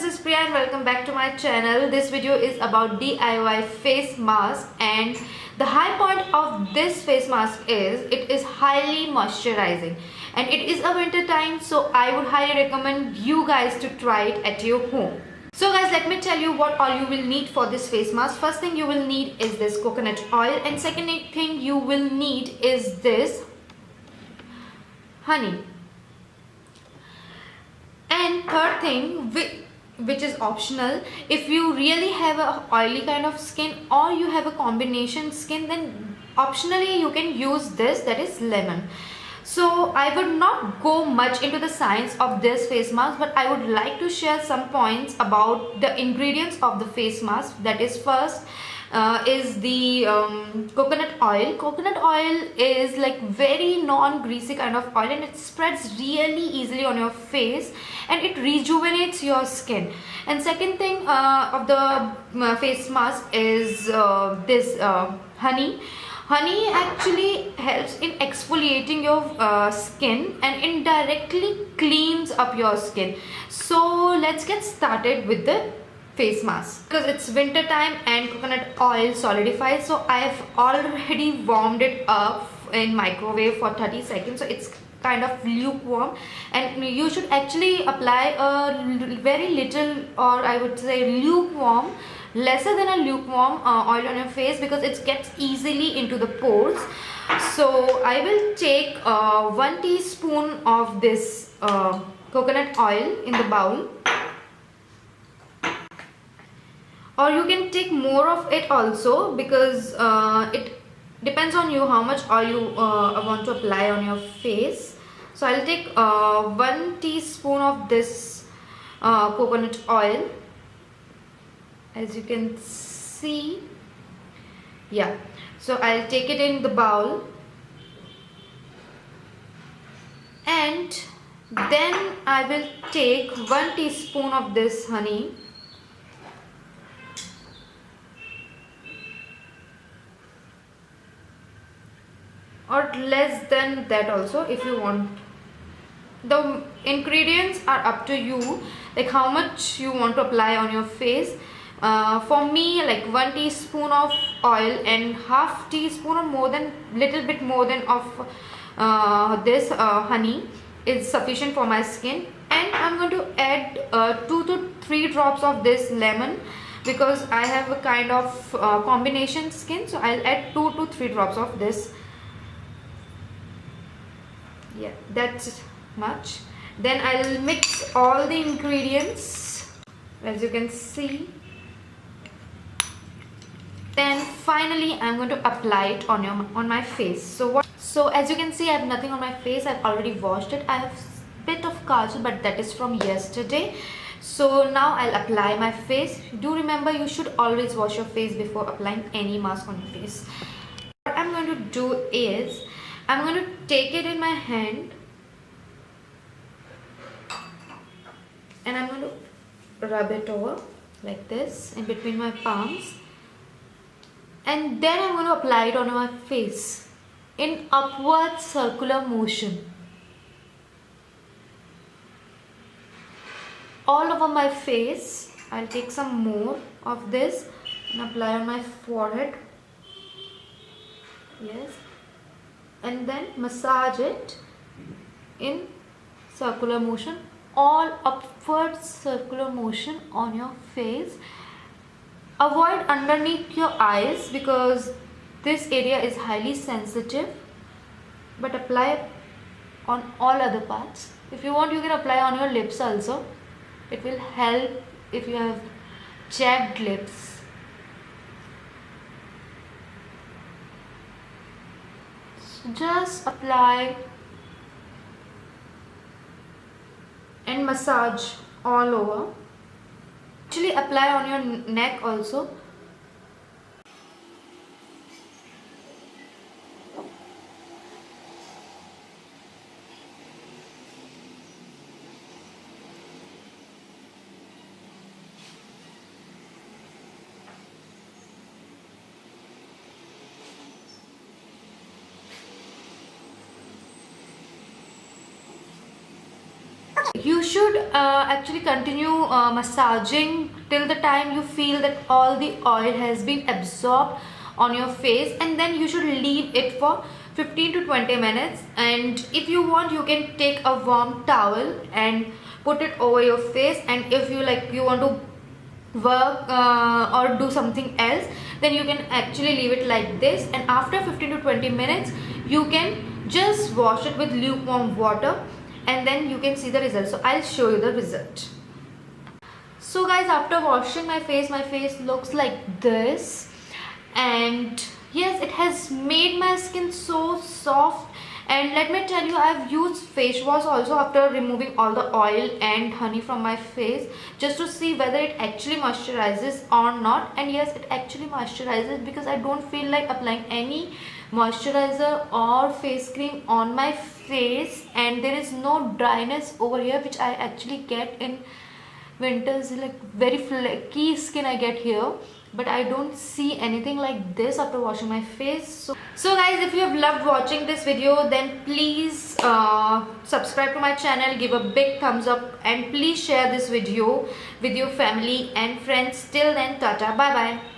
is Priya and welcome back to my channel. This video is about DIY face mask, and the high point of this face mask is it is highly moisturizing and it is a winter time, so I would highly recommend you guys to try it at your home. So guys, let me tell you what all you will need for this face mask. First thing you will need is this coconut oil, and second thing you will need is this honey. And third thing, which is optional, if you really have a oily kind of skin or you have a combination skin, then optionally you can use this, that is lemon. So I would not go much into the science of this face mask, but I would like to share some points about the ingredients of the face mask. That is, first is the coconut oil. Coconut oil is like very non-greasy kind of oil, and it spreads really easily on your face and it rejuvenates your skin. And second thing of the face mask is this honey. Honey actually helps in exfoliating your skin and indirectly cleans up your skin. So let's get started with the face mask. Because it's winter time and coconut oil solidifies, so I've already warmed it up in microwave for 30 seconds, so it's kind of lukewarm, and you should actually apply a very little, or I would say lukewarm, lesser than a lukewarm oil on your face, because it gets easily into the pores. So I will take 1 teaspoon of this coconut oil in the bowl, or you can take more of it also, because it depends on you how much oil you want to apply on your face. So I'll take 1 teaspoon of this coconut oil, as you can see. Yeah, so I'll take it in the bowl, and then I will take 1 teaspoon of this honey, or less than that also if you want. The ingredients are up to you, like how much you want to apply on your face. For me, like 1 teaspoon of oil and half teaspoon or more than, little bit more than of this honey is sufficient for my skin. And I'm going to add 2 to 3 drops of this lemon, because I have a kind of combination skin, so I'll add 2 to 3 drops of this. Yeah, that's much. Then I'll mix all the ingredients, as you can see. Then finally I'm going to apply it on my face. So as you can see, I have nothing on my face. I've already washed it. I have a bit of kajal, but that is from yesterday. So now I'll apply my face. Do remember, you should always wash your face before applying any mask on your face. What I'm going to do is, I'm going to take it in my hand and I'm going to rub it over like this in between my palms, and then I'm going to apply it on my face in upward circular motion all over my face. I'll take some more of this and apply on my forehead. Yes, and then massage it in circular motion, all upward circular motion on your face. Avoid underneath your eyes, because this area is highly sensitive, but apply on all other parts. If you want, you can apply on your lips also. It will help if you have chapped lips. Just apply and massage all over. Actually apply on your neck also. You should actually continue massaging till the time you feel that all the oil has been absorbed on your face, and then you should leave it for 15 to 20 minutes. And if you want, you can take a warm towel and put it over your face, and if you want to work or do something else, then you can actually leave it like this, and after 15 to 20 minutes you can just wash it with lukewarm water, and then you can see the result. So I'll show you the result. So guys, after washing my face looks like this, and yes, it has made my skin so soft. And let me tell you, I've used face wash also after removing all the oil and honey from my face, just to see whether it actually moisturizes or not. And yes, it actually moisturizes, because I don't feel like applying any moisturizer or face cream on my face, and there is no dryness over here, which I actually get in winters. Like very flaky skin I get here, but I don't see anything like this after washing my face. So guys, if you have loved watching this video, then please subscribe to my channel, give a big thumbs up, and please share this video with your family and friends. Till then, tata, bye bye.